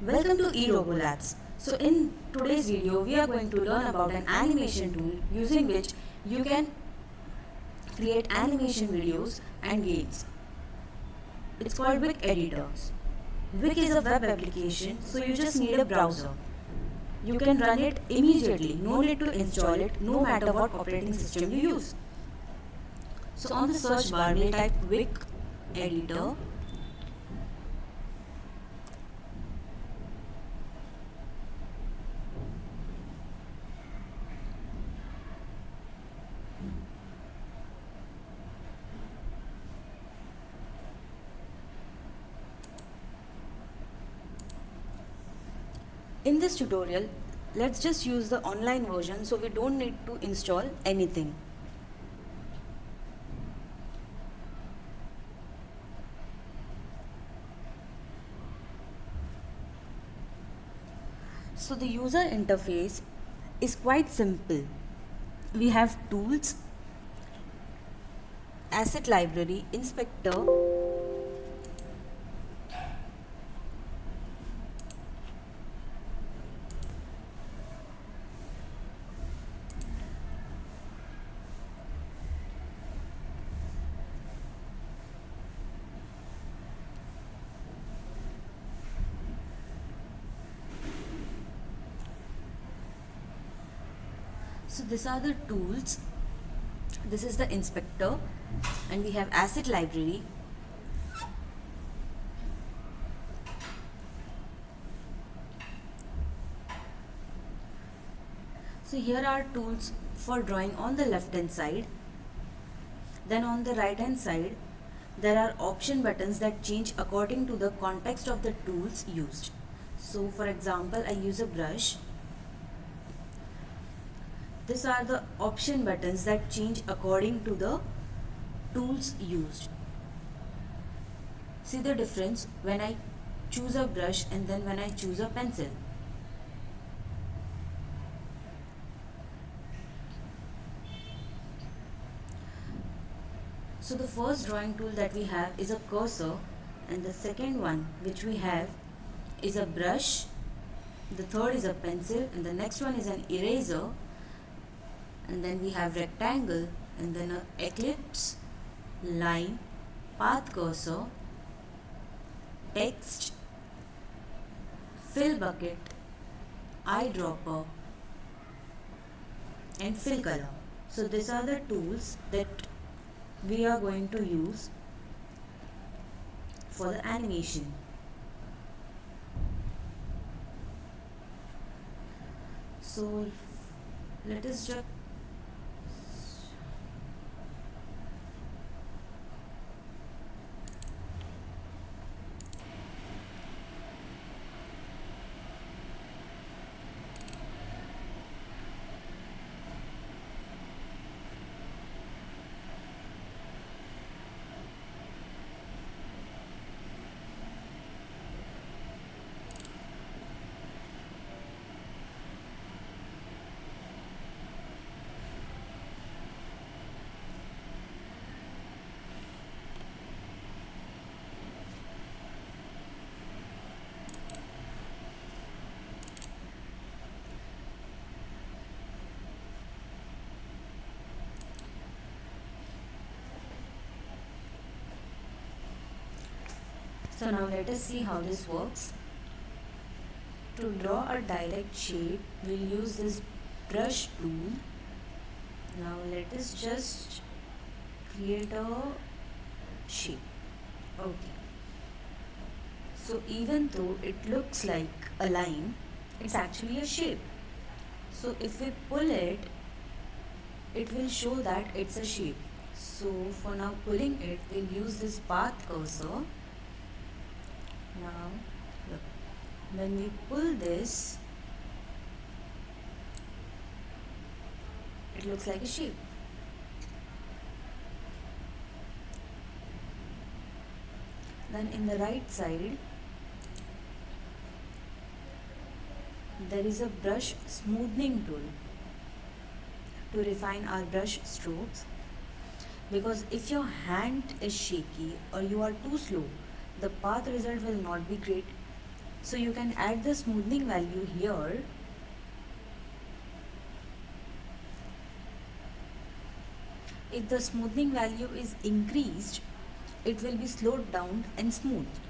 Welcome to eRobo Labs. So in today's video, we are going to learn about an animation tool using which you can create animation videos and games. It's called Wick Editor. Wick is a web application, so you just need a browser. You can run it immediately, no need to install it, no matter what operating system you use. So on the search bar, we'll type Wick Editor. In this tutorial, let's just use the online version so we don't need to install anything. So the user interface is quite simple. We have tools, asset library, inspector, so these are the tools. This is the inspector and we have asset library. So here are tools for drawing on the left hand side. Then on the right hand side, there are option buttons that change according to the context of the tools used. So for example, I use a brush. These are the option buttons that change according to the tools used. See the difference when I choose a brush and then when I choose a pencil. So the first drawing tool that we have is a cursor, and the second one which we have is a brush, the third is a pencil, and the next one is an eraser, and then we have rectangle, and then an ellipse, line, path cursor, text, fill bucket, eyedropper, and fill color. So these are the tools that we are going to use for the animation. So let us just So now let us see how this works. To draw a direct shape, we'll use this brush tool. Now let us just create a shape. Okay. So even though it looks like a line, it's actually a shape. So if we pull it, it will show that it's a shape. So for now pulling it, we'll use this path cursor. Now look, when we pull this, it looks like a shape. Then in the right side, there is a brush smoothing tool to refine our brush strokes. Because if your hand is shaky or you are too slow, the path result will not be great. So you can add the smoothing value here. If the smoothing value is increased, it will be slowed down and smoothed.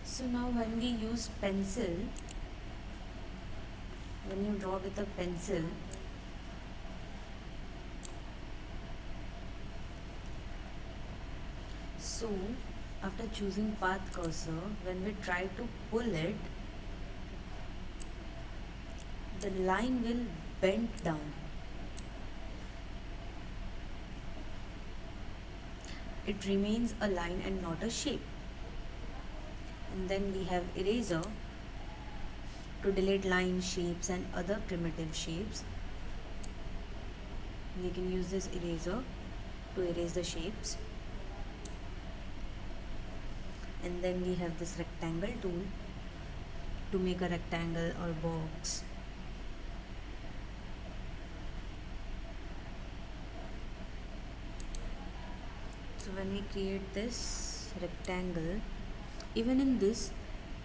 So now when we use pencil, when you draw with a pencil, so after choosing path cursor, when we try to pull it, the line will bend down. It remains a line and not a shape. And then we have eraser to delete line shapes and other primitive shapes. We can use this eraser to erase the shapes. And then we have this rectangle tool to make a rectangle or box. So when we create this rectangle, even in this,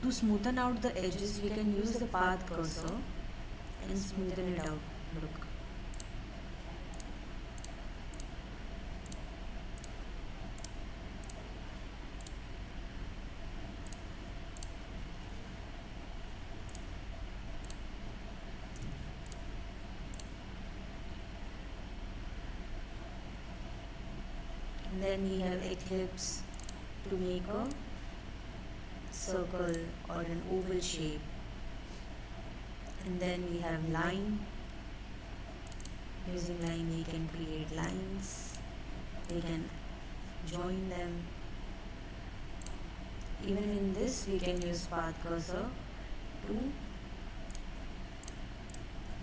to smoothen out the edges, we can use the path cursor and smoothen it out. Look. And then we have ellipse to make a circle or an oval shape. And then we have line. Using line we can create lines. We can join them. Even in this we can use path cursor to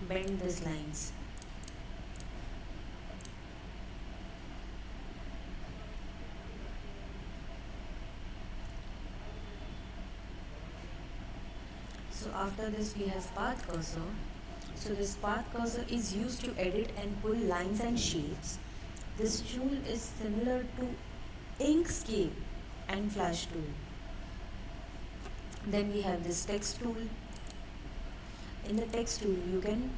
bend these lines. So after this we have path cursor. So this path cursor is used to edit and pull lines and shapes. This tool is similar to Inkscape and Flash tool. Then we have this text tool. In the text tool you can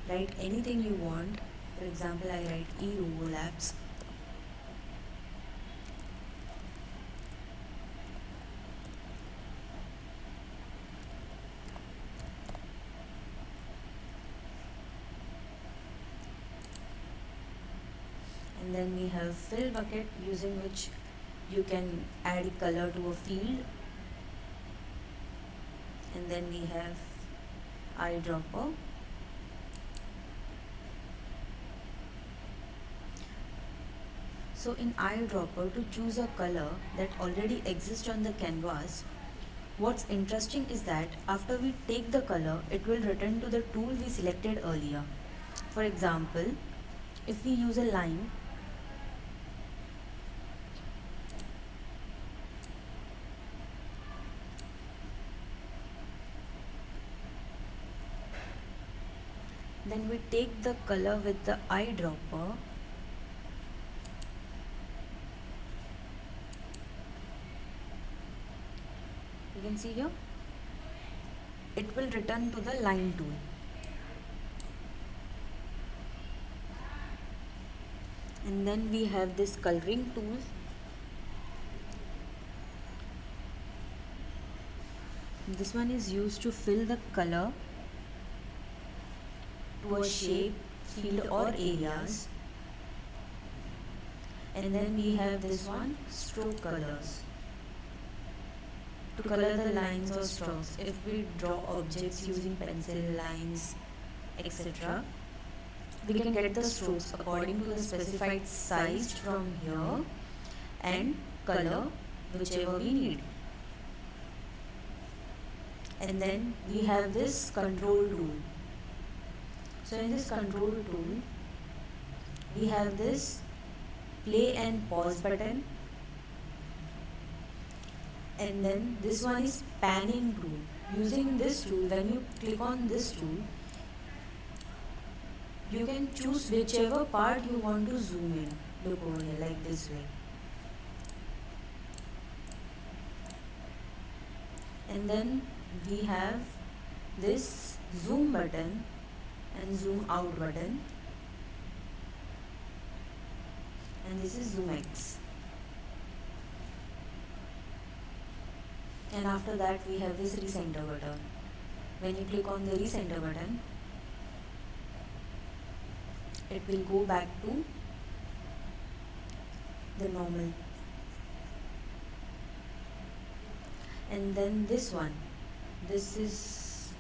write anything you want. For example, I write e-overlaps. And then we have fill bucket, using which you can add color to a field. And then we have eyedropper. So in eyedropper, to choose a color that already exists on the canvas, what's interesting is that after we take the color, it will return to the tool we selected earlier. For example, if we use a line, then we take the color with the eyedropper, you can see here, it will return to the line tool. And then we have this coloring tool. This one is used to fill the color to a shape, field or areas. And then we have this one, stroke colors, to color the lines or strokes. If we draw objects using pencil, lines, etc., we can get the strokes according to the specified size from here and color whichever we need. And then we have this control tool. So in this control tool, we have this play and pause button, and then this one is panning tool. Using this tool, when you click on this tool, you can choose whichever part you want to zoom in. Look over here, like this way. And then we have this zoom button and zoom out button, and this is zoom X. And after that we have this recenter button. When you click on the recenter button, it will go back to the normal. And then this one,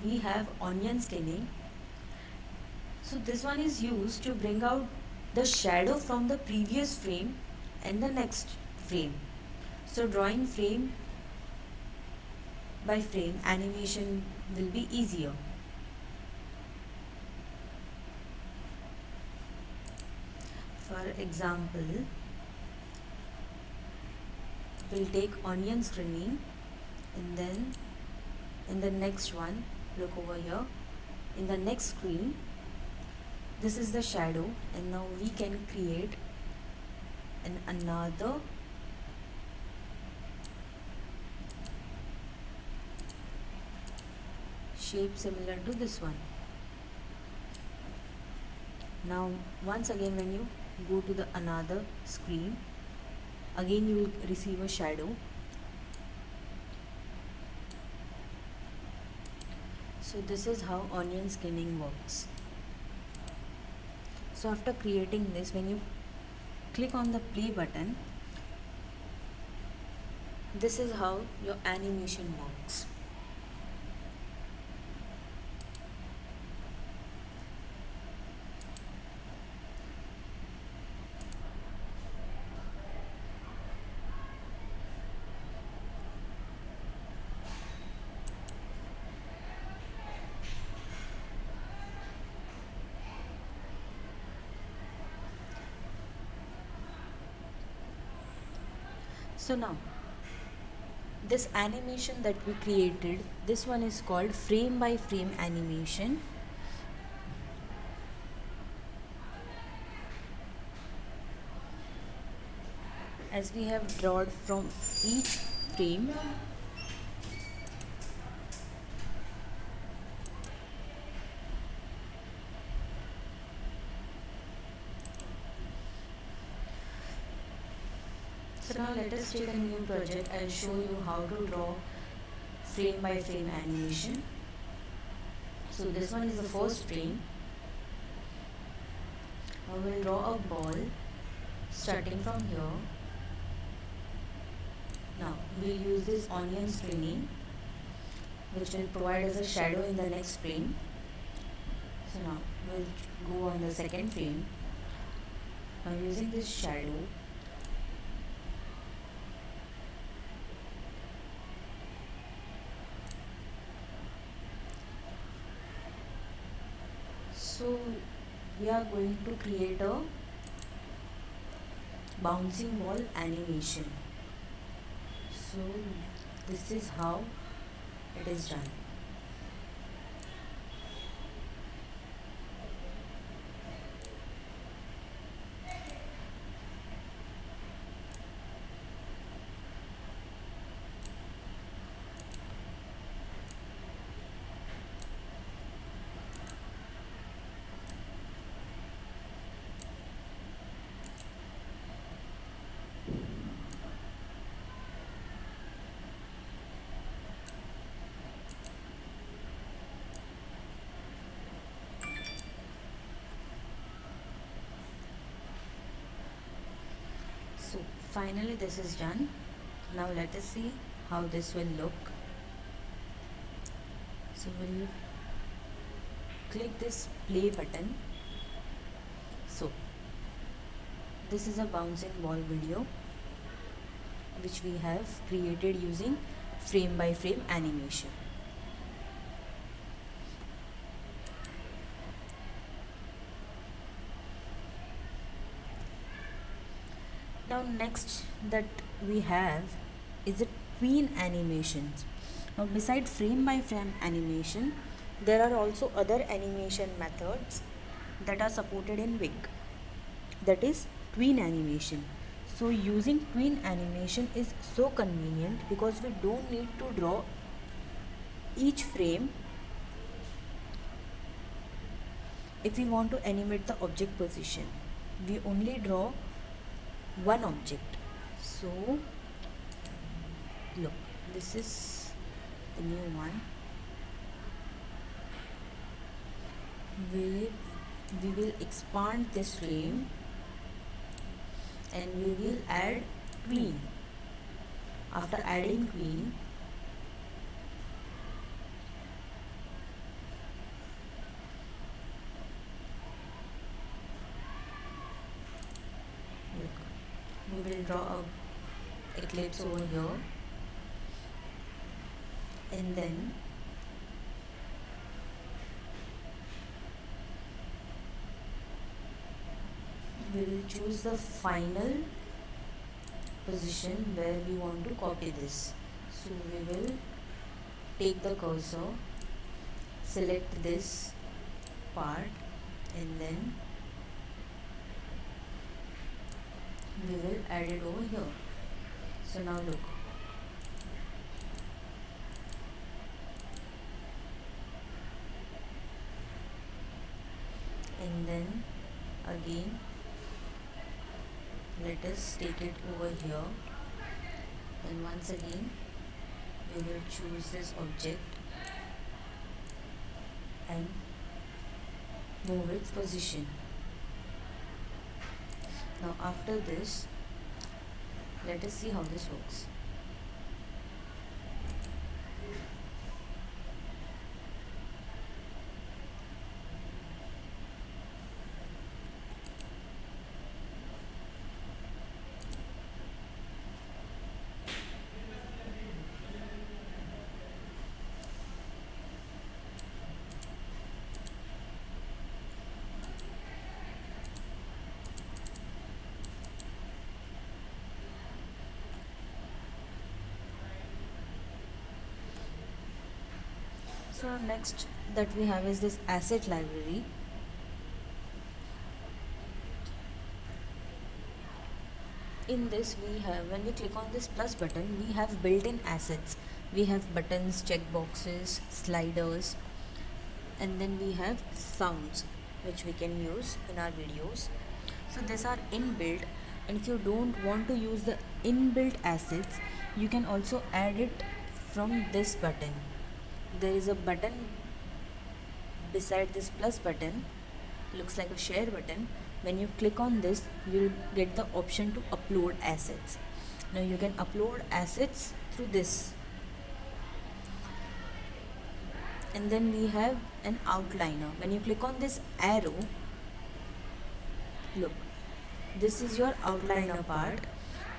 we have onion skinning. So this one is used to bring out the shadow from the previous frame and the next frame. So drawing frame by frame animation will be easier. For example, we'll take onion stringing, and then in the next one, look over here, in the next screen, this is the shadow, and now we can create another shape similar to this one. Now once again, when you go to the another screen, again you will receive a shadow. So this is how onion skinning works. So after creating this, when you click on the play button, this is how your animation works. So now this animation that we created, this one is called frame by frame animation. As we have drawn from each frame, so now let us take a new project and show you how to draw frame by frame animation. So this one is the first frame. Now we'll draw a ball starting from here. Now we'll use this onion stringing, which will provide us a shadow in the next frame. So now we'll go on the second frame. Now using this shadow, so we are going to create a bouncing ball animation. So this is how it is done. So finally this is done. Now let us see how this will look. So we'll click this play button. So this is a bouncing ball video which we have created using frame by frame animation. Now next that we have is the tween animations. Now beside frame by frame animation, there are also other animation methods that are supported in wick, that is tween animation. So using tween animation is so convenient because we don't need to draw each frame if we want to animate the object position. We only draw one object. So look, this is the new one. We will expand this frame and we will add tween. After adding tween, look, we will draw a ellipse over here, and then we will choose the final position where we want to copy this. So we will take the cursor, select this part, and then we will add it over here. So now look, and then again let us take it over here, and once again we will choose this object and move its position. Now after this, let us see how this works. So next that we have is this asset library. In this we have, when we click on this plus button, we have built-in assets. We have buttons, checkboxes, sliders, and then we have sounds which we can use in our videos. So these are inbuilt, and if you don't want to use the inbuilt assets, you can also add it from this button. There is a button beside this plus button, looks like a share button. When you click on this, you'll get the option to upload assets. Now you can upload assets through this. And then we have an outliner. When you click on this arrow, look, this is your outliner part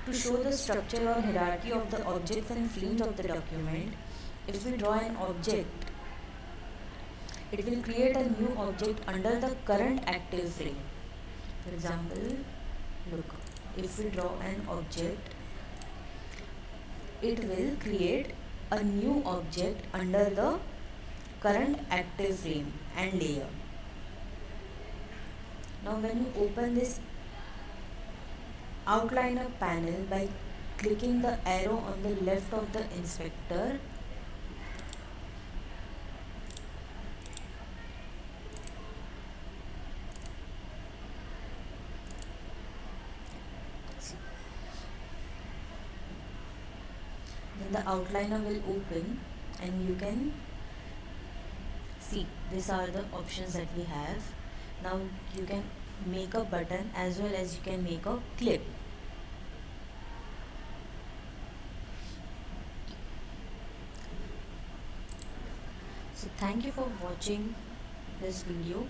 to show the structure or hierarchy of the objects and frames of the document. If we draw an object, it will create a new object under the current active frame. For example, look, if we draw an object, it will create a new object under the current active frame and layer. Now when you open this outliner panel by clicking the arrow on the left of the inspector, then the outliner will open and you can see these are the options that we have. Now you can make a button as well as you can make a clip. So thank you for watching this video.